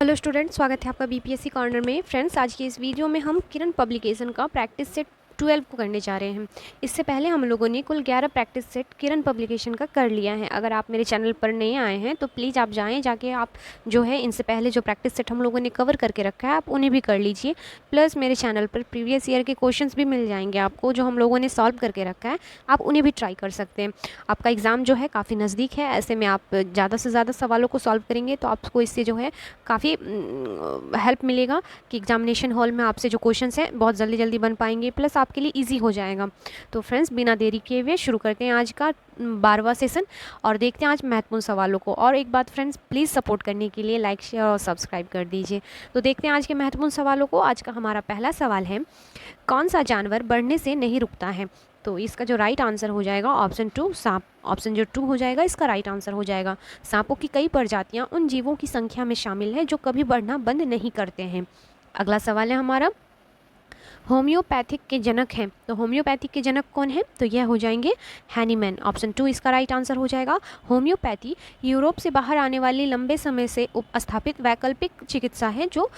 Hello student, स्वागत है आपका बीपीएससी कॉर्नर में। फ्रेंड्स, आज की इस वीडियो में हम किरण पब्लिकेशन का प्रैक्टिस सेट 12 को करने जा रहे हैं। इससे पहले हम लोगों ने कुल 11 प्रैक्टिस सेट किरण पब्लिकेशन का कर लिया है। अगर आप मेरे चैनल पर नए आए हैं तो प्लीज़ आप जाके आप जो है इनसे पहले जो प्रैक्टिस सेट हम लोगों ने कवर करके रखा है आप उन्हें भी कर लीजिए। प्लस मेरे चैनल पर प्रीवियस ईयर के क्वेश्चंस भी मिल जाएंगे आपको, जो हम लोगों ने सॉल्व करके रखा है, आप उन्हें भी ट्राई कर सकते हैं। आपका एग्ज़ाम जो है काफ़ी नज़दीक है, ऐसे में आप ज़्यादा से ज़्यादा सवालों को सॉल्व करेंगे तो आपको इससे जो है काफ़ी हेल्प मिलेगा कि एग्जामिनेशन हॉल में आपसे जो क्वेश्चंस हैं बहुत जल्दी जल्दी बन पाएंगे, प्लस आपके लिए इजी हो जाएगा। तो फ्रेंड्स, बिना देरी किए हुए शुरू करते हैं आज का 12वां सेशन और देखते हैं आज महत्वपूर्ण सवालों को। और एक बात फ्रेंड्स, प्लीज़ सपोर्ट करने के लिए लाइक, शेयर और सब्सक्राइब कर दीजिए। तो देखते हैं आज के महत्वपूर्ण सवालों को। आज का हमारा पहला सवाल है, कौन सा जानवर बढ़ने से नहीं रुकता है? तो इसका जो राइट आंसर हो जाएगा ऑप्शन 2 सांप। ऑप्शन जो 2 हो जाएगा इसका राइट आंसर हो जाएगा। सांपों की कई प्रजातियां उन जीवों की संख्या में शामिल है जो कभी बढ़ना बंद नहीं करते हैं। अगला सवाल है हमारा, होम्योपैथिक के जनक हैं। तो होम्योपैथिक के जनक कौन है? तो यह हो जाएंगे हैनीमैन। ऑप्शन 2 इसका राइट आंसर हो जाएगा। होम्योपैथी यूरोप से बाहर आने वाली लंबे समय से स्थापित वैकल्पिक चिकित्सा है जो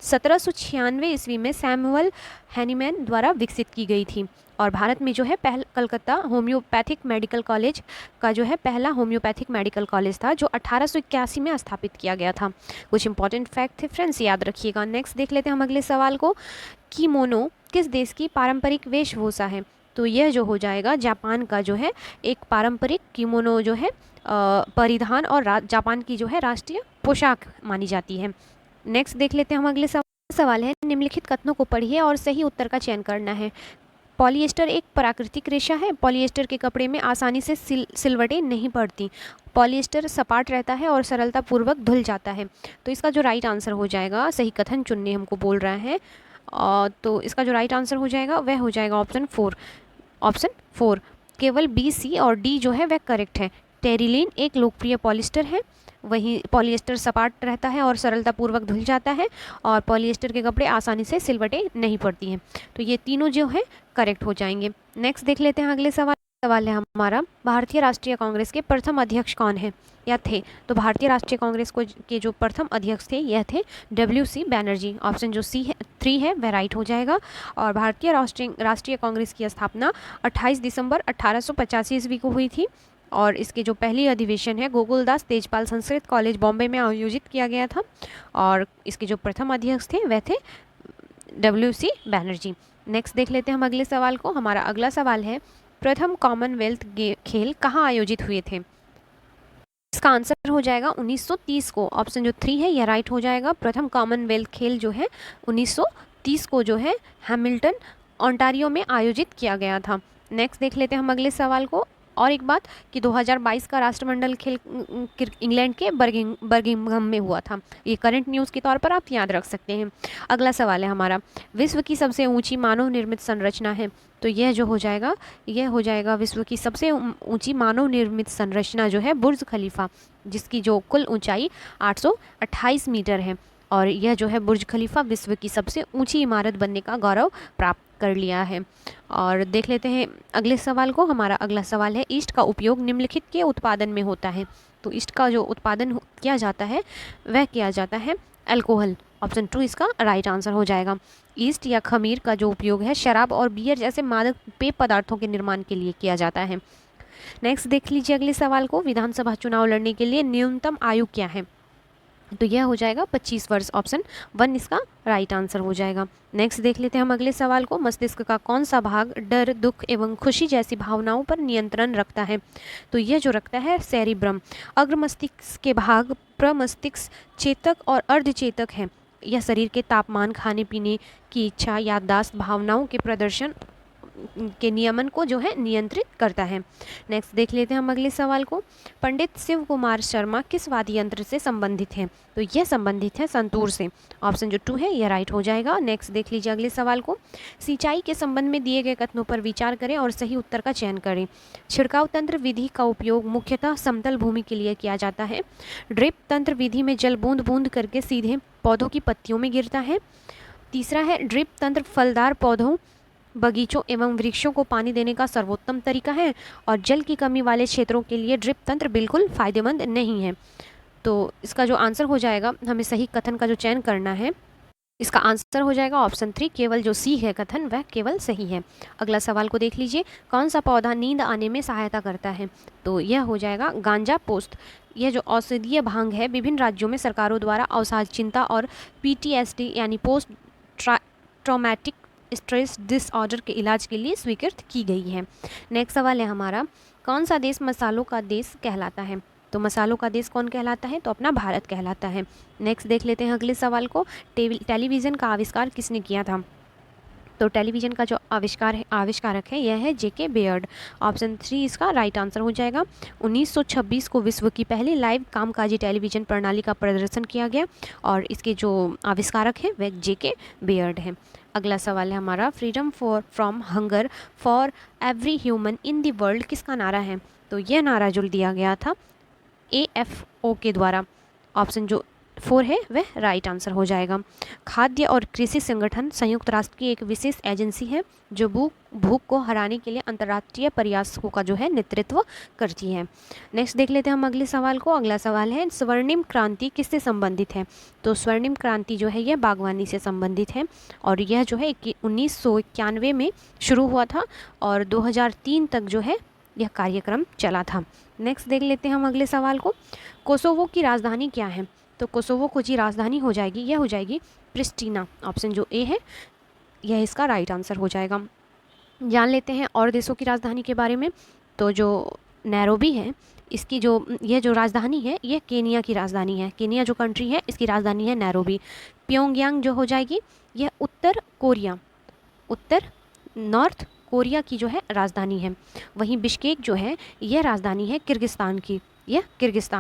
1796 ईस्वी में सैमुअल हैनीमैन द्वारा विकसित की गई थी। और भारत में जो है कलकत्ता होम्योपैथिक मेडिकल कॉलेज का जो है पहला होम्योपैथिक मेडिकल कॉलेज था जो 1881 में स्थापित किया गया था। कुछ इंपॉर्टेंट फैक्ट थे फ्रेंड्स, याद रखिएगा। नेक्स्ट देख लेते हैं हम अगले सवाल को। किमोनो किस देश की पारंपरिक वेशभूषा है? तो यह जो हो जाएगा जापान का जो है एक पारंपरिक किमोनो जो है परिधान और जापान की जो है राष्ट्रीय पोशाक मानी जाती है। नेक्स्ट देख लेते हैं हम अगले सवाल है, निम्नलिखित कथनों को पढ़िए और सही उत्तर का चयन करना है। पॉलिएस्टर एक प्राकृतिक रेशा है। पॉलिएस्टर के कपड़े में आसानी से सिलवटें नहीं पड़ती। पॉलिएस्टर सपाट रहता है और सरलतापूर्वक धुल जाता है। तो इसका जो राइट आंसर हो जाएगा, सही कथन चुनने हमको बोल रहा है, तो इसका जो राइट आंसर हो जाएगा वह हो जाएगा ऑप्शन 4। ऑप्शन 4 केवल बी, सी और डी जो है वह करेक्ट है। टेरिलीन एक लोकप्रिय पॉलिएस्टर है। वहीं पॉलिएस्टर सपाट रहता है और सरलतापूर्वक धुल जाता है और पॉलिएस्टर के कपड़े आसानी से सिलवटें नहीं पड़ती हैं। तो ये तीनों जो है करेक्ट हो जाएंगे। नेक्स्ट देख लेते हैं अगले सवाल है हमारा, भारतीय राष्ट्रीय कांग्रेस के प्रथम अध्यक्ष कौन है या थे? तो भारतीय राष्ट्रीय कांग्रेस के जो प्रथम अध्यक्ष थे यह थे WC बैनर्जी। ऑप्शन जो 3 है वह राइट हो जाएगा। और भारतीय राष्ट्रीय कांग्रेस की स्थापना 28 दिसंबर 1885 ईस्वी को हुई थी और इसके जो पहली अधिवेशन है गोकुलदास तेजपाल संस्कृत कॉलेज बॉम्बे में आयोजित किया गया था और इसके जो प्रथम अध्यक्ष थे वह थे WC बैनर्जी। नेक्स्ट देख लेते हैं हम अगले सवाल को। हमारा अगला सवाल है, प्रथम कॉमनवेल्थ खेल कहाँ आयोजित हुए थे? इसका आंसर हो जाएगा 1930 को। ऑप्शन जो 3 है यह राइट हो जाएगा। प्रथम कॉमनवेल्थ खेल जो है 1930 को जो है हैमिल्टन ओंटारियो में आयोजित किया गया था। नेक्स्ट देख लेते हैं हम अगले सवाल को। और एक बात कि 2022 का राष्ट्रमंडल खेल इंग्लैंड के बर्मिंघम में हुआ था। ये करंट न्यूज़ के तौर पर आप याद रख सकते हैं। अगला सवाल है हमारा, विश्व की सबसे ऊंची मानव निर्मित संरचना है। तो यह जो हो जाएगा यह हो जाएगा विश्व की सबसे ऊंची मानव निर्मित संरचना जो है बुर्ज खलीफा, जिसकी जो कुल ऊंचाई 828 मीटर है। और यह जो है बुर्ज खलीफा विश्व की सबसे ऊंची इमारत बनने का गौरव प्राप्त कर लिया है। और देख लेते हैं अगले सवाल को। हमारा अगला सवाल है, ईस्ट का उपयोग निम्नलिखित के उत्पादन में होता है। तो ईस्ट का जो उत्पादन किया जाता है वह किया जाता है अल्कोहल। ऑप्शन 2 इसका राइट आंसर हो जाएगा। ईस्ट या खमीर का जो उपयोग है शराब और बियर जैसे मादक पेय पदार्थों के निर्माण के लिए किया जाता है। नेक्स्ट देख लीजिए अगले सवाल को, विधानसभा चुनाव लड़ने के लिए न्यूनतम आयु क्या है? तो यह हो जाएगा 25 वर्ष। ऑप्शन 1 इसका राइट आंसर हो जाएगा। नेक्स्ट देख लेते हैं हम अगले सवाल को, मस्तिष्क का कौन सा भाग डर, दुख एवं खुशी जैसी भावनाओं पर नियंत्रण रखता है? तो यह जो रखता है सेरिब्रम। अग्र मस्तिष्क के भाग प्रमस्तिष्क, चेतक और अर्धचेतक हैं। यह शरीर के तापमान, खाने पीने की इच्छा, याददाश्त, भावनाओं के प्रदर्शन के नियमन को जो है नियंत्रित करता है। नेक्स्ट देख लेते हैं हम अगले सवाल को, पंडित शिव कुमार शर्मा किस वाद्य यंत्र से संबंधित हैं? तो यह संबंधित है संतूर से। ऑप्शन जो 2 है यह राइट हो जाएगा। नेक्स्ट देख लीजिए अगले सवाल को, सिंचाई के संबंध में दिए गए कथनों पर विचार करें और सही उत्तर का चयन करें। छिड़काव तंत्र विधि का उपयोग मुख्यतः समतल भूमि के लिए किया जाता है। ड्रिप तंत्र विधि में जल बूंद बूंद करके सीधे पौधों की पत्तियों में गिरता है। तीसरा है ड्रिप तंत्र फलदार पौधों, बगीचों एवं वृक्षों को पानी देने का सर्वोत्तम तरीका है और जल की कमी वाले क्षेत्रों के लिए ड्रिप तंत्र बिल्कुल फायदेमंद नहीं है। तो इसका जो आंसर हो जाएगा, हमें सही कथन का जो चयन करना है, इसका आंसर हो जाएगा ऑप्शन 3, केवल जो सी है कथन वह केवल सही है। अगला सवाल को देख लीजिए, कौन सा पौधा नींद आने में सहायता करता है? तो यह हो जाएगा गांजा पोस्त। यह जो औषधीय भांग है विभिन्न राज्यों में सरकारों द्वारा अवसाद चिंता और PTSD यानी पोस्ट ट्रॉमेटिक स्ट्रेस डिसऑर्डर के इलाज के लिए स्वीकृत की गई है। नेक्स्ट सवाल है हमारा, कौन सा देश मसालों का देश कहलाता है? तो मसालों का देश कौन कहलाता है? तो अपना भारत कहलाता है। नेक्स्ट देख लेते हैं अगले सवाल को, टेलीविज़न का आविष्कार किसने किया था? तो टेलीविज़न का जो आविष्कारक है यह है JK बेयर्ड। ऑप्शन 3 इसका राइट आंसर हो जाएगा। 1926 को विश्व की पहली लाइव कामकाजी टेलीविज़न प्रणाली का प्रदर्शन किया गया और इसके जो आविष्कारक हैं वह JK बेयर्ड है। अगला सवाल है हमारा, freedom from hunger for every human in the world किसका नारा है? तो यह नारा जो दिया गया था AFO के द्वारा। ऑप्शन जो 4 है वह राइट आंसर हो जाएगा। खाद्य और कृषि संगठन संयुक्त राष्ट्र की एक विशेष एजेंसी है जो भूख को हराने के लिए अंतर्राष्ट्रीय प्रयासों का जो है नेतृत्व करती है। नेक्स्ट देख लेते हैं हम अगले सवाल को। अगला सवाल है, स्वर्णिम क्रांति किससे संबंधित है? तो स्वर्णिम क्रांति जो है यह बागवानी से संबंधित है और यह जो है 1991 में शुरू हुआ था और 2003 तक जो है यह कार्यक्रम चला था। नेक्स्ट देख लेते हैं हम अगले सवाल को, कोसोवो की राजधानी क्या है? तो कोसोवो को जी राजधानी हो जाएगी, यह हो जाएगी प्रिस्टीना। ऑप्शन जो ए है यह इसका राइट आंसर हो जाएगा। जान लेते हैं और देशों की राजधानी के बारे में। तो जो नैरोबी है इसकी यह जो राजधानी है यह केनिया की राजधानी है। केनिया जो कंट्री है इसकी राजधानी है नैरोबी। प्योंगयांग जो हो जाएगी यह उत्तर नॉर्थ कोरिया की जो है राजधानी है। वहीं बिश्केक जो है यह राजधानी है किर्गिस्तान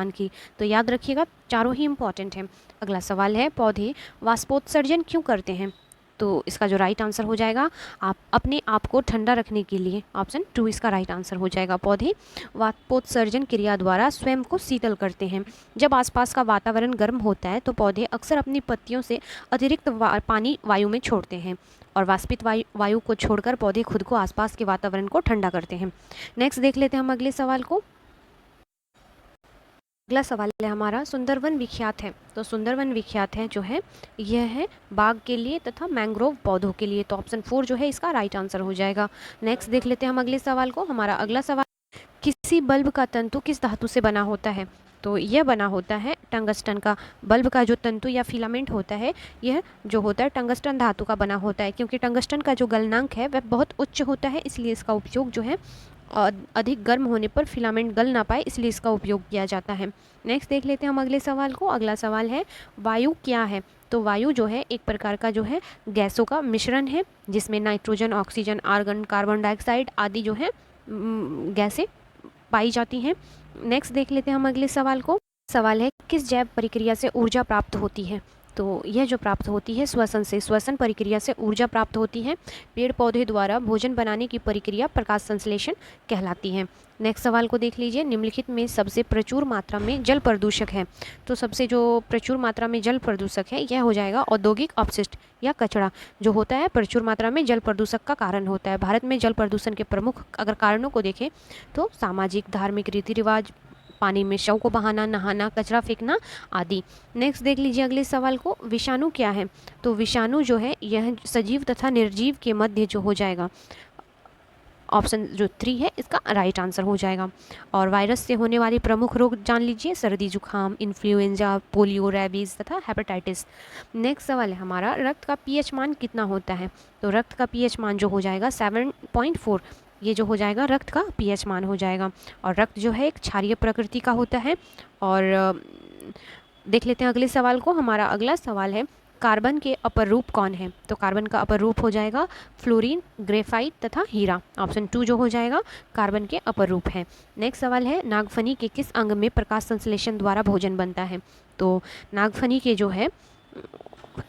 की। तो याद रखिएगा, चारों ही इंपॉर्टेंट हैं। अगला सवाल है, पौधे वाष्पोत्सर्जन क्यों करते हैं? तो इसका जो राइट आंसर हो जाएगा, आप अपने आप को ठंडा रखने के लिए। ऑप्शन 2 इसका राइट आंसर हो जाएगा। पौधे वाष्पोत्सर्जन क्रिया द्वारा स्वयं को शीतल करते हैं। जब आसपास का वातावरण गर्म होता है तो पौधे अक्सर अपनी पत्तियों से अतिरिक्त पानी वायु में छोड़ते हैं और वाष्पित वायु को छोड़कर पौधे खुद को आसपास के वातावरण को ठंडा करते हैं। नेक्स्ट देख लेते हैं हम अगले सवाल को। अगला सवाल है हमारा, सुंदरवन विख्यात है? तो सुंदरवन विख्यात है जो है यह है बाघ के लिए तथा मैंग्रोव पौधों के लिए। तो ऑप्शन 4 जो है इसका राइट आंसर हो जाएगा। नेक्स्ट देख लेते हैं हम अगले सवाल को। हमारा अगला सवाल, किसी बल्ब का तंतु किस धातु से बना होता है? तो यह बना होता है टंगस्टन का। बल्ब का जो तंतु या फिलामेंट होता है यह जो होता है टंगस्टन धातु का बना होता है, क्योंकि टंगस्टन का जो गलनांक है वह बहुत उच्च होता है, इसलिए इसका उपयोग जो है अधिक गर्म होने पर फिलामेंट गल ना पाए, इसलिए इसका उपयोग किया जाता है। नेक्स्ट देख लेते हैं हम अगले सवाल को। अगला सवाल है, वायु क्या है? तो वायु जो है एक प्रकार का जो है गैसों का मिश्रण है जिसमें nitrogen, oxygen, argon, carbon dioxide आदि जो है गैसें पाई जाती हैं। नेक्स्ट देख लेते हैं हम अगले सवाल को। सवाल है, किस जैव प्रक्रिया से ऊर्जा प्राप्त होती है? तो यह जो प्राप्त होती है श्वसन से। श्वसन प्रक्रिया से ऊर्जा प्राप्त होती है। पेड़ पौधे द्वारा भोजन बनाने की प्रक्रिया प्रकाश संश्लेषण कहलाती है। नेक्स्ट सवाल को देख लीजिए, निम्नलिखित में सबसे प्रचुर मात्रा में जल प्रदूषक है? तो सबसे जो प्रचुर मात्रा में जल प्रदूषक है यह हो जाएगा औद्योगिक अपशिष्ट या कचरा, जो होता है प्रचुर मात्रा में जल प्रदूषक का कारण होता है। भारत में जल प्रदूषण के प्रमुख अगर कारणों को देखें तो सामाजिक, धार्मिक रीति रिवाज, पानी में शव को बहाना, नहाना, कचरा फेंकना आदि। नेक्स्ट देख लीजिए अगले सवाल को, विषाणु क्या है? तो विषाणु जो है यह सजीव तथा निर्जीव के मध्य जो हो जाएगा। ऑप्शन जो 3 है इसका राइट आंसर हो जाएगा। और वायरस से होने वाले प्रमुख रोग जान लीजिए, सर्दी जुकाम, इन्फ्लुएंजा, पोलियो, रेबीज तथा हेपेटाइटिस। नेक्स्ट सवाल है हमारा, रक्त का पीएच मान कितना होता है? तो रक्त का पीएच मान जो हो जाएगा 7.4, ये जो हो जाएगा रक्त का पीएच मान हो जाएगा। और रक्त जो है एक क्षारीय प्रकृति का होता है। और देख लेते हैं अगले सवाल को। हमारा अगला सवाल है, कार्बन के अपर रूप कौन है? तो कार्बन का अपर रूप हो जाएगा फ्लोरीन, ग्रेफाइट तथा हीरा। ऑप्शन 2 जो हो जाएगा कार्बन के अपर रूप है। नेक्स्ट सवाल है, नागफनी के किस अंग में प्रकाश संश्लेषण द्वारा भोजन बनता है? तो नागफनी के जो है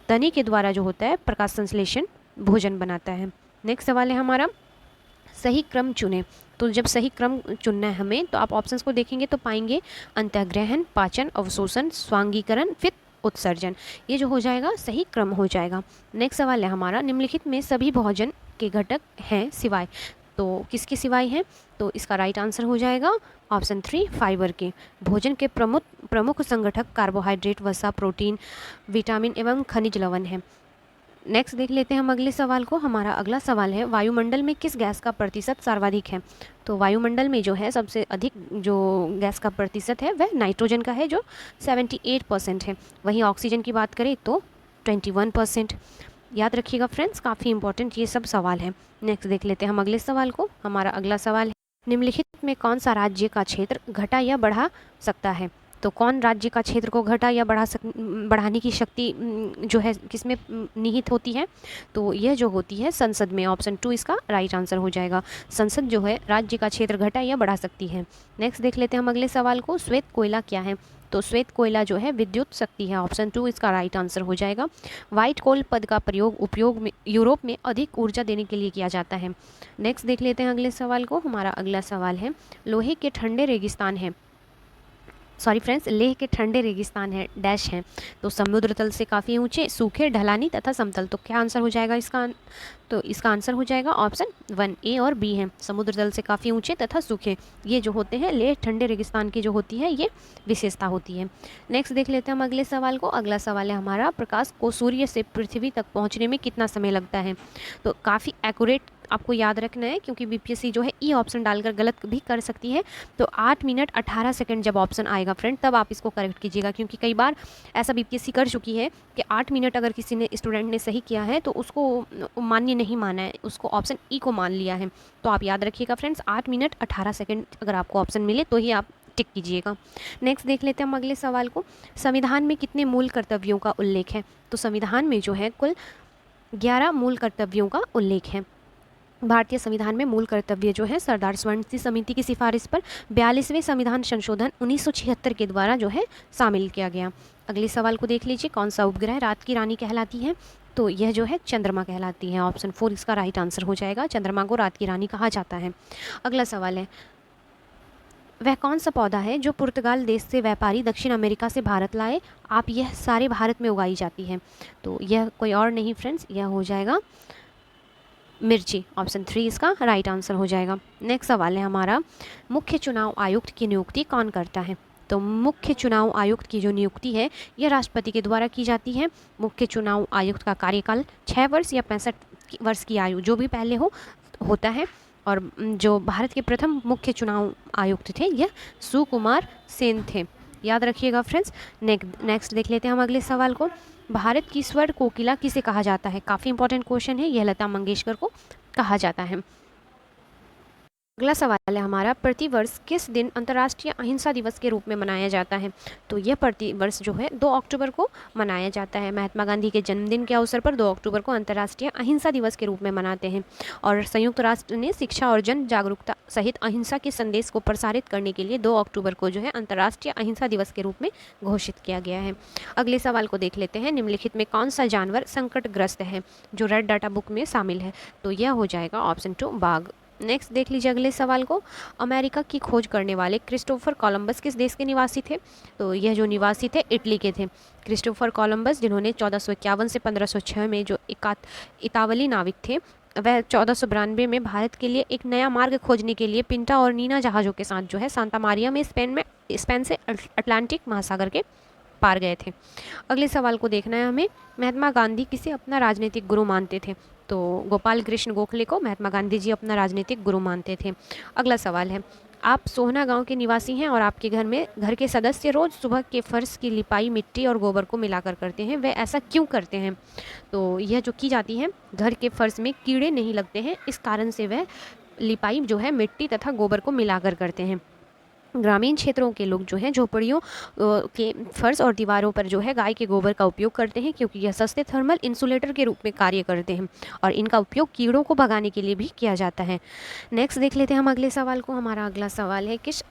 तने के द्वारा जो होता है प्रकाश संश्लेषण भोजन बनाता है। नेक्स्ट सवाल है हमारा, सही क्रम चुनें। तो जब सही क्रम चुनना है हमें तो आप ऑप्शंस को देखेंगे तो पाएंगे अंतःग्रहण, पाचन, अवशोषण, स्वांगीकरण, फिर उत्सर्जन। ये जो हो जाएगा सही क्रम हो जाएगा। नेक्स्ट सवाल है हमारा, निम्नलिखित में सभी भोजन के घटक हैं सिवाय, तो किसके सिवाय हैं? तो इसका राइट आंसर हो जाएगा ऑप्शन 3 फाइबर के। भोजन के प्रमुख संगठक कार्बोहाइड्रेट, वसा, प्रोटीन, विटामिन एवं खनिज लवण है। नेक्स्ट देख लेते हैं हम अगले सवाल को। हमारा अगला सवाल है, वायुमंडल में किस गैस का प्रतिशत सर्वाधिक है? तो वायुमंडल में जो है सबसे अधिक जो गैस का प्रतिशत है वह नाइट्रोजन का है, जो 78% है। वहीं ऑक्सीजन की बात करें तो 21%। याद रखिएगा फ्रेंड्स, काफ़ी इंपॉर्टेंट ये सब सवाल है। नेक्स्ट देख लेते हैं हम अगले सवाल को। हमारा अगला सवाल है, निम्नलिखित में कौन सा राज्य का क्षेत्र घटा या बढ़ा सकता है? तो कौन राज्य का क्षेत्र को घटा या बढ़ाने की शक्ति जो है किसमें निहित होती है? तो यह जो होती है संसद में। ऑप्शन 2 इसका राइट आंसर हो जाएगा। संसद जो है राज्य का क्षेत्र घटा या बढ़ा सकती है। नेक्स्ट देख लेते हैं हम अगले सवाल को। श्वेत कोयला क्या है? तो श्वेत कोयला जो है विद्युत शक्ति है। ऑप्शन 2 इसका राइट आंसर हो जाएगा। व्हाइट कोल पद का उपयोग में यूरोप में अधिक ऊर्जा देने के लिए किया जाता है। नेक्स्ट देख लेते हैं अगले सवाल को। हमारा अगला सवाल है, लोहे के ठंडे रेगिस्तान है, सॉरी फ्रेंड्स, लेह के ठंडे रेगिस्तान है डैश हैं। तो समुद्र तल से काफ़ी ऊंचे, सूखे, ढलानी तथा समतल। तो क्या आंसर हो जाएगा इसका? तो इसका आंसर हो जाएगा ऑप्शन 1, ए और बी है। समुद्र तल से काफ़ी ऊंचे तथा सूखे, ये जो होते हैं लेह ठंडे रेगिस्तान की जो होती है ये विशेषता होती है। नेक्स्ट देख लेते हैं हम अगले सवाल को। अगला सवाल है हमारा, प्रकाश को सूर्य से पृथ्वी तक पहुँचने में कितना समय लगता है? तो काफ़ी एक्यूरेट आपको याद रखना है, क्योंकि बीपीएससी जो है ई ऑप्शन डालकर गलत भी कर सकती है। तो 8 मिनट 18 सेकंड जब ऑप्शन आएगा फ्रेंड, तब आप इसको करेक्ट कीजिएगा, क्योंकि कई बार ऐसा बीपीएससी कर चुकी है कि 8 मिनट अगर किसी ने स्टूडेंट ने सही किया है तो उसको मान्य नहीं माना है, उसको ऑप्शन ई को मान लिया है। तो आप याद रखिएगा फ्रेंड्स, 8 मिनट 18 सेकेंड अगर आपको ऑप्शन मिले तो ही आप टिक कीजिएगा। नेक्स्ट देख लेते हैं हम अगले सवाल को। संविधान में कितने मूल कर्तव्यों का उल्लेख है? तो संविधान में जो है कुल 11 मूल कर्तव्यों का उल्लेख है। भारतीय संविधान में मूल कर्तव्य जो है सरदार स्वर्ण सिंह समिति की सिफारिश पर 42वें संविधान संशोधन 1976 के द्वारा जो है शामिल किया गया। अगले सवाल को देख लीजिए, कौन सा उपग्रह रात की रानी कहलाती है? तो यह जो है चंद्रमा कहलाती है। ऑप्शन 4 इसका राइट आंसर हो जाएगा। चंद्रमा को रात की रानी कहा जाता है। अगला सवाल है, वह कौन सा पौधा है जो पुर्तगाल देश से व्यापारी दक्षिण अमेरिका से भारत लाए? आप यह सारे भारत में उगाई जाती है। तो यह कोई और नहीं फ्रेंड्स, यह हो जाएगा मिर्ची। ऑप्शन 3 इसका राइट आंसर हो जाएगा। नेक्स्ट सवाल है हमारा, मुख्य चुनाव आयुक्त की नियुक्ति कौन करता है? तो मुख्य चुनाव आयुक्त की जो नियुक्ति है यह राष्ट्रपति के द्वारा की जाती है। मुख्य चुनाव आयुक्त का कार्यकाल 6 वर्ष या 65 वर्ष की आयु जो भी पहले होता है। और जो भारत के प्रथम मुख्य चुनाव आयुक्त थे यह सुकुमार सेन थे। याद रखिएगा फ्रेंड्स। नेक्स्ट देख लेते हैं हम अगले सवाल को। भारत की स्वर कोकिला किसे कहा जाता है? काफ़ी इंपॉर्टेंट क्वेश्चन है, यह लता मंगेशकर को कहा जाता है। अगला सवाल है हमारा, प्रतिवर्ष किस दिन अंतर्राष्ट्रीय अहिंसा दिवस के रूप में मनाया जाता है? तो यह प्रतिवर्ष जो है 2 अक्टूबर को मनाया जाता है। महात्मा गांधी के जन्मदिन के अवसर पर 2 अक्टूबर को अंतर्राष्ट्रीय अहिंसा दिवस के रूप में मनाते हैं। और संयुक्त राष्ट्र ने शिक्षा और जन जागरूकता सहित अहिंसा के संदेश को प्रसारित करने के लिए 2 अक्टूबर को जो है अंतर्राष्ट्रीय अहिंसा दिवस के रूप में घोषित किया गया है। अगले सवाल को देख लेते हैं, निम्नलिखित में कौन सा जानवर संकटग्रस्त है जो रेड डाटा बुक में शामिल है? तो यह हो जाएगा ऑप्शन 2 बाघ। नेक्स्ट देख लीजिए अगले सवाल को। अमेरिका की खोज करने वाले क्रिस्टोफर कोलंबस किस देश के निवासी थे? तो यह जो निवासी थे इटली के थे। क्रिस्टोफर कोलंबस जिन्होंने 1451 से 1506 में जो इतावली नाविक थे, वह 1492 में भारत के लिए एक नया मार्ग खोजने के लिए पिंटा और नीना जहाज़ों के साथ जो है सांता मारिया में स्पेन से अटलांटिक महासागर के पार गए थे। अगले सवाल को देखना है हमें, महात्मा गांधी किसे अपना राजनीतिक गुरु मानते थे? तो गोपाल कृष्ण गोखले को महात्मा गांधी जी अपना राजनीतिक गुरु मानते थे। अगला सवाल है, आप सोहना गांव के निवासी हैं और आपके घर के सदस्य रोज़ सुबह के फर्श की लिपाई मिट्टी और गोबर को मिलाकर करते हैं, वे ऐसा क्यों करते हैं? तो यह जो की जाती है, घर के फर्श में कीड़े नहीं लगते हैं, इस कारण से वह लिपाई जो है मिट्टी तथा गोबर को मिलाकर करते हैं। ग्रामीण क्षेत्रों के लोग जो हैं झोपड़ियों के फर्श और दीवारों पर जो है गाय के गोबर का उपयोग करते हैं, क्योंकि यह सस्ते थर्मल इंसुलेटर के रूप में कार्य करते हैं और इनका उपयोग कीड़ों को भगाने के लिए भी किया जाता है। नेक्स्ट देख लेते हैं हम अगले सवाल को। हमारा अगला सवाल है, किस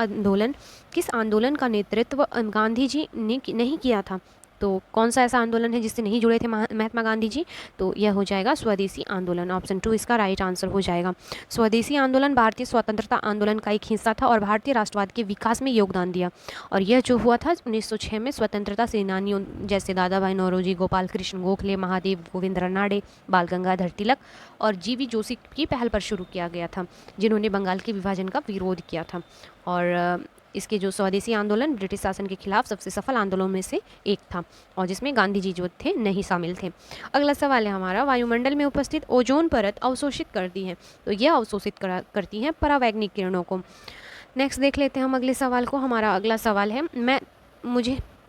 आंदोलन का नेतृत्व गांधी जी ने नहीं किया था? तो कौन सा ऐसा आंदोलन है जिससे नहीं जुड़े थे महात्मा गांधी जी? तो यह हो जाएगा स्वदेशी आंदोलन। ऑप्शन 2 इसका राइट आंसर हो जाएगा। स्वदेशी आंदोलन भारतीय स्वतंत्रता आंदोलन का एक हिस्सा था और भारतीय राष्ट्रवाद के विकास में योगदान दिया। और यह जो हुआ था 1906 में स्वतंत्रता सेनानियों जैसे दादा भाई नौरोजी, गोपाल कृष्ण गोखले, महादेव गोविंद रानडे, बाल गंगाधर तिलक और जीवी जोशी की पहल पर शुरू किया गया था, जिन्होंने बंगाल के विभाजन का विरोध किया था। और इसके जो स्वदेशी आंदोलन ब्रिटिश शासन के खिलाफ सबसे सफल आंदोलनों में से एक था और जिसमें गांधी जी जो थे नहीं शामिल थे। अगला सवाल है हमारा, वायुमंडल में उपस्थित ओजोन परत अवशोषित करती है, तो यह अवशोषित करती हैं परावैंगनिक किरणों को। नेक्स्ट देख लेते हैं हम अगले सवाल को। हमारा अगला सवाल है,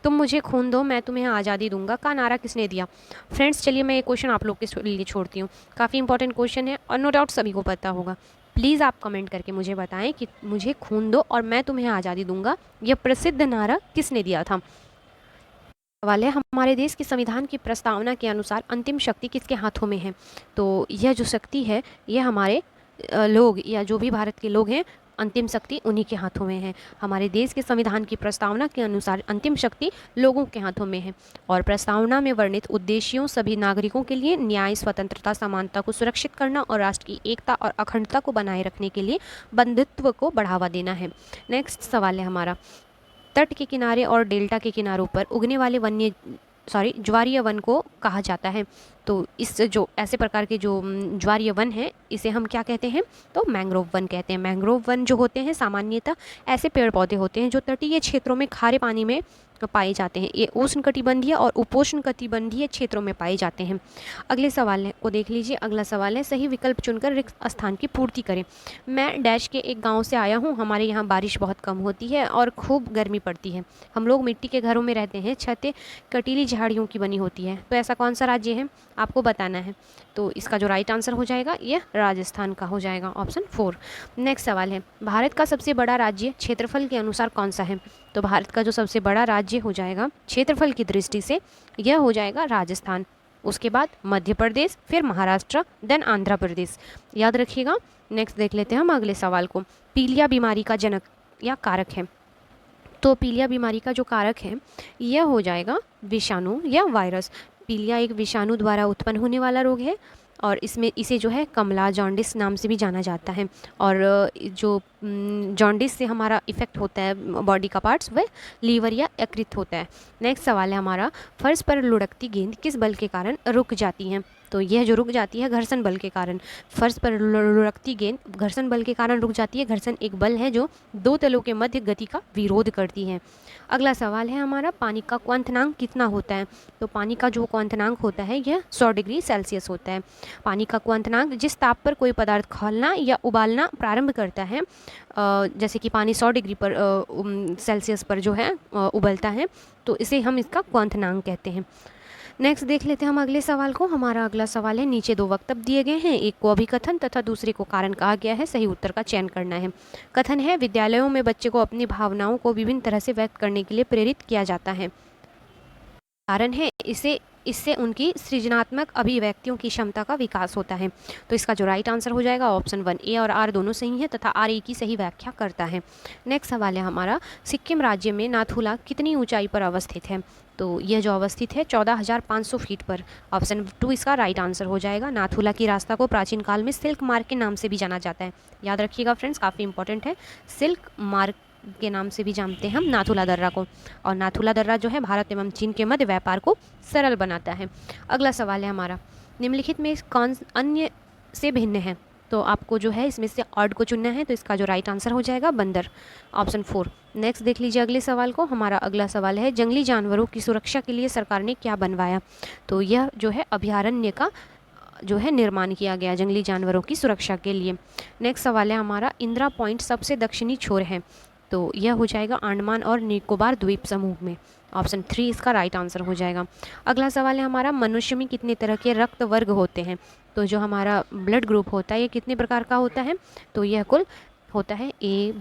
तुम मुझे खून दो मैं तुम्हें आज़ादी दूंगा का नारा किसने दिया। फ्रेंड्स चलिए मैं ये क्वेश्चन आप लोग के लिए छोड़ती हूँ, काफ़ी इंपॉर्टेंट क्वेश्चन है और नो डाउट सभी को पता होगा। प्लीज़ आप कमेंट करके मुझे बताएं कि मुझे खून दो और मैं तुम्हें आज़ादी दूंगा यह प्रसिद्ध नारा किसने दिया था। सवाल है, हमारे देश के संविधान की प्रस्तावना के अनुसार अंतिम शक्ति किसके हाथों में है। तो यह जो शक्ति है यह हमारे लोग या जो भी भारत के लोग हैं अंतिम शक्ति उन्हीं के हाथों में है। हमारे देश के संविधान की प्रस्तावना के अनुसार अंतिम शक्ति लोगों के हाथों में है और प्रस्तावना में वर्णित उद्देश्यों सभी नागरिकों के लिए न्याय, स्वतंत्रता, समानता को सुरक्षित करना और राष्ट्र की एकता और अखंडता को बनाए रखने के लिए बंधुत्व को बढ़ावा देना है। नेक्स्ट सवाल है हमारा, तट के किनारे और डेल्टा के किनारों पर उगने वाले ज्वारीय वन को कहा जाता है। तो इस जो ऐसे प्रकार के जो ज्वारीय वन है इसे हम क्या कहते हैं, तो मैंग्रोव वन कहते हैं। मैंग्रोव वन जो होते हैं सामान्यतः ऐसे पेड़ पौधे होते हैं जो तटीय क्षेत्रों में खारे पानी में पाए जाते हैं। ये उष्णकटिबंधीय और उपोष्णकटिबंधीय क्षेत्रों में पाए जाते हैं। अगले सवाल को देख लीजिए। अगला सवाल है, सही विकल्प चुनकर रिक्त स्थान की पूर्ति करें। मैं डैश के एक गांव से आया हूं, हमारे यहाँ बारिश बहुत कम होती है और खूब गर्मी पड़ती है। हम लोग मिट्टी के घरों में रहते हैं, छतें कटीली झाड़ियों की बनी होती है। तो ऐसा कौन सा राज्य है आपको बताना है। तो इसका जो राइट आंसर हो जाएगा यह राजस्थान का हो जाएगा, ऑप्शन 4। नेक्स्ट सवाल है, भारत का सबसे बड़ा राज्य क्षेत्रफल के अनुसार कौन सा है। तो भारत का जो सबसे बड़ा राज्य हो जाएगा क्षेत्रफल की दृष्टि से यह हो जाएगा राजस्थान, उसके बाद मध्य प्रदेश, फिर महाराष्ट्र, देन आंध्र प्रदेश, याद रखिएगा। नेक्स्ट देख लेते हैं हम अगले सवाल को। पीलिया बीमारी का जनक या कारक है। तो पीलिया बीमारी का जो कारक है यह हो जाएगा विषाणु या वायरस। पीलिया एक विषाणु द्वारा उत्पन्न होने वाला रोग है और इसे जो है कमला जॉन्डिस नाम से भी जाना जाता है। और जो जॉन्डिस से हमारा इफेक्ट होता है बॉडी का पार्ट्स वह लीवर या यकृत होता है। नेक्स्ट सवाल है हमारा, फर्श पर लुढ़कती गेंद किस बल के कारण रुक जाती है। तो यह जो रुक जाती है घर्षण बल के कारण। फर्श पर लुढ़कती गेंद घर्षण बल के कारण रुक जाती है। घर्षण एक बल है जो दो तलों के मध्य गति का विरोध करती है। अगला सवाल है हमारा, पानी का क्वथनांक कितना होता है। तो पानी का जो क्वथनांक होता है यह 100 डिग्री सेल्सियस होता है। पानी का क्वथनांक जिस ताप पर कोई पदार्थ खौलना या उबालना प्रारंभ करता है, जैसे कि पानी 100 डिग्री पर सेल्सियस पर जो है उबलता है, तो इसे हम इसका क्वथनांक कहते हैं। नेक्स्ट देख लेते हैं हम अगले सवाल को। हमारा अगला सवाल है, नीचे दो वक्तव्य दिए गए हैं, एक को अभिकथन तथा दूसरे को कारण कहा गया है, सही उत्तर का चयन करना है। कथन है, विद्यालयों में बच्चे को अपनी भावनाओं को विभिन्न तरह से व्यक्त करने के लिए प्रेरित किया जाता है। कारण है, इससे उनकी सृजनात्मक अभिव्यक्तियों की क्षमता का विकास होता है। तो इसका जो राइट आंसर हो जाएगा ऑप्शन 1 ए और आर दोनों सही हैं तथा आर ए की सही व्याख्या करता है। नेक्स्ट सवाल है हमारा, सिक्किम राज्य में नाथुला कितनी ऊंचाई पर अवस्थित है। तो यह जो अवस्थित है 14,500 फीट पर, ऑप्शन 2 इसका राइट आंसर हो जाएगा। नाथुला की रास्ता को प्राचीन काल में सिल्क मार्ग के नाम से भी जाना जाता है, याद रखिएगा फ्रेंड्स, काफ़ी इंपॉर्टेंट है। सिल्क मार्ग के नाम से भी जानते हैं हम नाथुला दर्रा को, और नाथुला दर्रा जो है भारत एवं चीन के मध्य व्यापार को सरल बनाता है। अगला सवाल है हमारा, निम्नलिखित में कौन अन्य से भिन्न है। तो आपको जो है इसमें से ऑड को चुनना है, तो इसका जो राइट आंसर हो जाएगा बंदर, ऑप्शन 4। नेक्स्ट देख लीजिए अगले सवाल को। हमारा अगला सवाल है, जंगली जानवरों की सुरक्षा के लिए सरकार ने क्या बनवाया। तो यह जो है अभयारण्य का जो है निर्माण किया गया जंगली जानवरों की सुरक्षा के लिए। नेक्स्ट सवाल है हमारा, इंदिरा पॉइंट सबसे दक्षिणी छोर है। तो यह हो जाएगा अंडमान और निकोबार द्वीप समूह में, ऑप्शन 3 इसका राइट आंसर हो जाएगा। अगला सवाल है हमारा, मनुष्य में कितने तरह के रक्त वर्ग होते हैं। तो जो हमारा ब्लड ग्रुप होता है ये कितने प्रकार का होता है। तो यह कुल होता है ए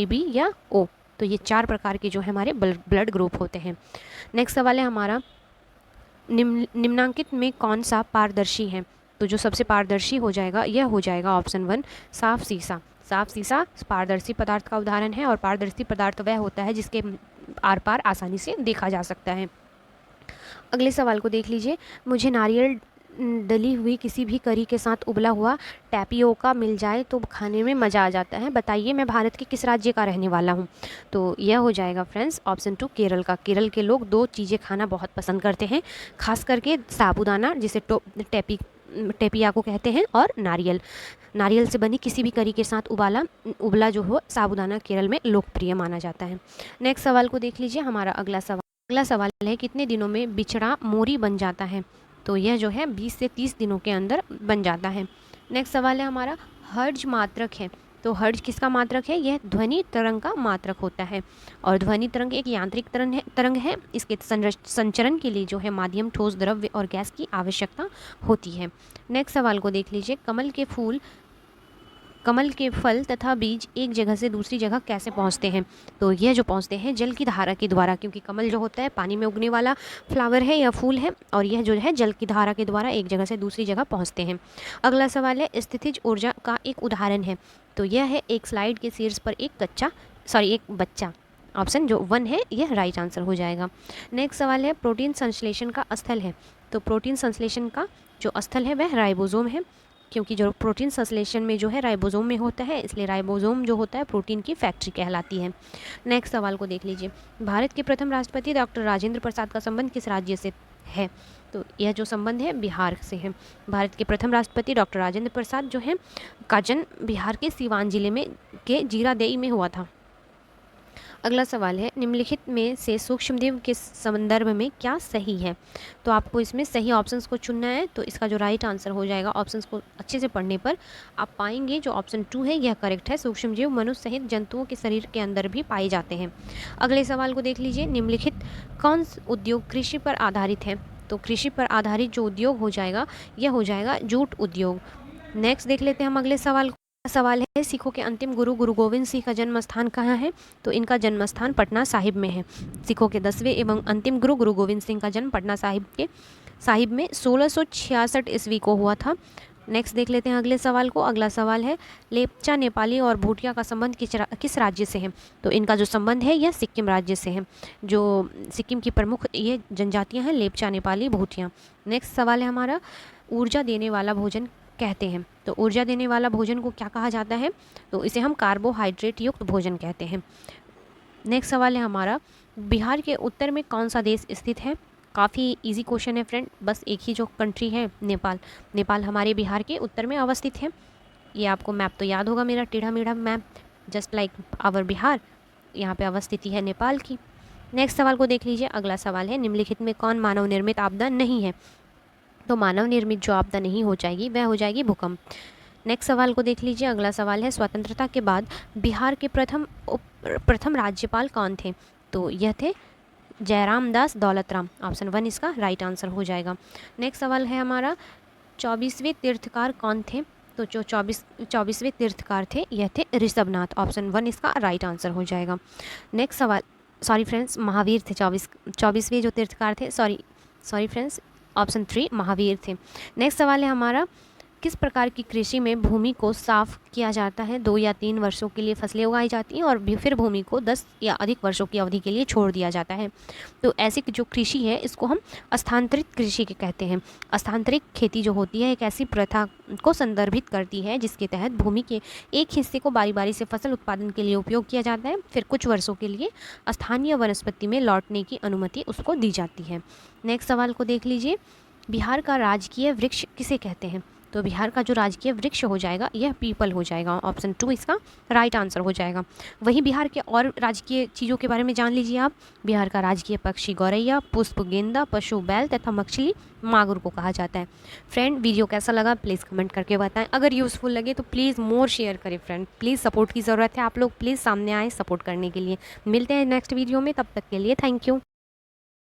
बी या ओ। तो ये 4 प्रकार के जो है हमारे ब्लड ग्रुप होते हैं। नेक्स्ट सवाल है हमारा, निम्नांकित में कौन सा पारदर्शी है। तो जो सबसे पारदर्शी हो जाएगा यह हो जाएगा ऑप्शन 1 साफ शीशा। साफ शीशा पारदर्शी पदार्थ का उदाहरण है और पारदर्शी पदार्थ वह होता है जिसके आर पार आसानी से देखा जा सकता है। अगले सवाल को देख लीजिए, मुझे नारियल डली हुई किसी भी करी के साथ उबला हुआ टैपियोका मिल जाए तो खाने में मज़ा आ जाता है, बताइए मैं भारत के किस राज्य का रहने वाला हूँ। तो यह हो जाएगा फ्रेंड्स ऑप्शन 2 केरल का। केरल के लोग 2 चीज़ें खाना बहुत पसंद करते हैं, खास करके साबूदाना जिसे टैपी टेपिया को कहते हैं, और नारियल से बनी किसी भी करी के साथ उबला जो हो साबूदाना केरल में लोकप्रिय माना जाता है। नेक्स्ट सवाल को देख लीजिए। हमारा अगला सवाल है, कितने दिनों में बिछड़ा मोरी बन जाता है? तो यह जो है 20 से 30 दिनों के अंदर बन जाता है। नेक्स्ट सवाल है हमारा, हर्ज मात्रक है। तो हर्ज किसका मात्रक है? यह ध्वनि तरंग का मात्रक होता है, और ध्वनि तरंग एक यांत्रिक तरंग है। इसके संचरण के लिए जो है माध्यम, ठोस, द्रव्य और गैस की आवश्यकता होती है। नेक्स्ट सवाल को देख लीजिए। कमल के फल तथा बीज एक जगह से दूसरी जगह कैसे पहुंचते हैं? तो यह जो पहुंचते हैं जल की धारा के द्वारा, क्योंकि कमल जो होता है पानी में उगने वाला फ्लावर है या फूल है, और यह जो है जल की धारा के द्वारा एक जगह से दूसरी जगह पहुंचते हैं। अगला सवाल है, स्थितिज ऊर्जा का एक उदाहरण है। तो यह है एक स्लाइड के शीर्ष पर एक बच्चा। ऑप्शन जो 1 है यह राइट आंसर हो जाएगा। नेक्स्ट सवाल है, प्रोटीन संश्लेषण का स्थल है। तो प्रोटीन संश्लेषण का जो स्थल है वह राइबोसोम है, क्योंकि जो प्रोटीन संश्लेषण में जो है राइबोसोम में होता है, इसलिए राइबोसोम जो होता है प्रोटीन की फैक्ट्री कहलाती है। नेक्स्ट सवाल को देख लीजिए। भारत के प्रथम राष्ट्रपति डॉक्टर राजेंद्र प्रसाद का संबंध किस राज्य से है? तो यह जो संबंध है बिहार से है। भारत के प्रथम राष्ट्रपति डॉक्टर राजेंद्र प्रसाद जो है का जन्म बिहार के सीवान जिले में के जीरादेई में हुआ था। अगला सवाल है, निम्नलिखित में से सूक्ष्मजीव के संदर्भ में क्या सही है? तो आपको इसमें सही ऑप्शंस को चुनना है। तो इसका जो राइट आंसर हो जाएगा, ऑप्शंस को अच्छे से पढ़ने पर आप पाएंगे जो ऑप्शन 2 है यह करेक्ट है। सूक्ष्मजीव मनुष्य सहित जंतुओं के शरीर के अंदर भी पाए जाते हैं। अगले सवाल को देख लीजिए। निम्नलिखित कौन उद्योग कृषि पर आधारित है? तो कृषि पर आधारित जो उद्योग हो जाएगा यह हो जाएगा जूट उद्योग। नेक्स्ट देख लेते हैं हम अगले सवाल है, सिखों के अंतिम गुरु गोविंद सिंह का जन्म स्थान कहाँ है? तो इनका जन्म स्थान पटना साहिब में है। सिखों के 10वें एवं अंतिम गुरु गोविंद सिंह का जन्म पटना साहिब में 1666 ईस्वी को हुआ था। नेक्स्ट देख लेते हैं अगले सवाल को। अगला सवाल है, लेपचा, नेपाली और भूटिया का संबंध किस राज्य से है? तो इनका जो संबंध है यह सिक्किम राज्य से है। जो सिक्किम की प्रमुख ये जनजातियाँ हैं लेपचा, नेपाली, भूटिया। नेक्स्ट सवाल है हमारा, ऊर्जा देने वाला भोजन कहते हैं। तो ऊर्जा देने वाला भोजन को क्या कहा जाता है? तो इसे हम कार्बोहाइड्रेट युक्त भोजन कहते हैं। नेक्स्ट सवाल है हमारा, बिहार के उत्तर में कौन सा देश स्थित है? काफ़ी इजी क्वेश्चन है फ्रेंड, बस एक ही जो कंट्री है नेपाल हमारे बिहार के उत्तर में अवस्थित है। ये आपको मैप तो याद होगा, मेरा टेढ़ा मेढ़ा map, just like our Bihar, यहाँ पे अवस्थिति है नेपाल की। नेक्स्ट सवाल को देख लीजिए। अगला सवाल है, निम्नलिखित में कौन मानव निर्मित आपदा नहीं है? तो मानव निर्मित जो आपदा नहीं हो जाएगी वह हो जाएगी भूकंप। नेक्स्ट सवाल को देख लीजिए। अगला सवाल है, स्वतंत्रता के बाद बिहार के प्रथम राज्यपाल कौन थे? तो यह थे जयराम दास दौलतराम। ऑप्शन 1 इसका राइट आंसर हो जाएगा। नेक्स्ट सवाल है हमारा, 24वें तीर्थकार कौन थे? तो जो 24वें तीर्थकार थे यह थे ऋषभनाथ। ऑप्शन 1 इसका राइट आंसर हो जाएगा। नेक्स्ट सवाल, सॉरी फ्रेंड्स, महावीर थे 24वें जो तीर्थकार थे, सॉरी फ्रेंड्स, ऑप्शन 3 महावीर थे। नेक्स्ट सवाल है हमारा, किस प्रकार की कृषि में भूमि को साफ किया जाता है? 2 या 3 वर्षों के लिए फसलें उगाई जाती हैं और फिर भूमि को 10 या अधिक वर्षों की अवधि के लिए छोड़ दिया जाता है। तो ऐसी जो कृषि है इसको हम स्थानांतरित कृषि के कहते हैं। स्थानांतरित खेती जो होती है एक ऐसी प्रथा को संदर्भित करती है जिसके तहत भूमि के एक हिस्से को बारी बारी से फसल उत्पादन के लिए उपयोग किया जाता है, फिर कुछ वर्षों के लिए स्थानीय वनस्पति में लौटने की अनुमति उसको दी जाती है। नेक्स्ट सवाल को देख लीजिए। बिहार का राजकीय वृक्ष किसे कहते हैं? तो बिहार का जो राजकीय वृक्ष हो जाएगा यह पीपल हो जाएगा। ऑप्शन 2 इसका राइट आंसर हो जाएगा। वहीं बिहार के और राजकीय चीज़ों के बारे में जान लीजिए आप। बिहार का राजकीय पक्षी गौरैया, पुष्प गेंदा, पशु बैल तथा मछली मांगुर को कहा जाता है। फ्रेंड, वीडियो कैसा लगा प्लीज़ कमेंट करके बताएं। अगर यूज़फुल लगे तो प्लीज़ मोर शेयर करें। फ्रेंड प्लीज़, सपोर्ट की ज़रूरत है, आप लोग प्लीज़ सामने आए सपोर्ट करने के लिए। मिलते हैं नेक्स्ट वीडियो में, तब तक के लिए थैंक यू।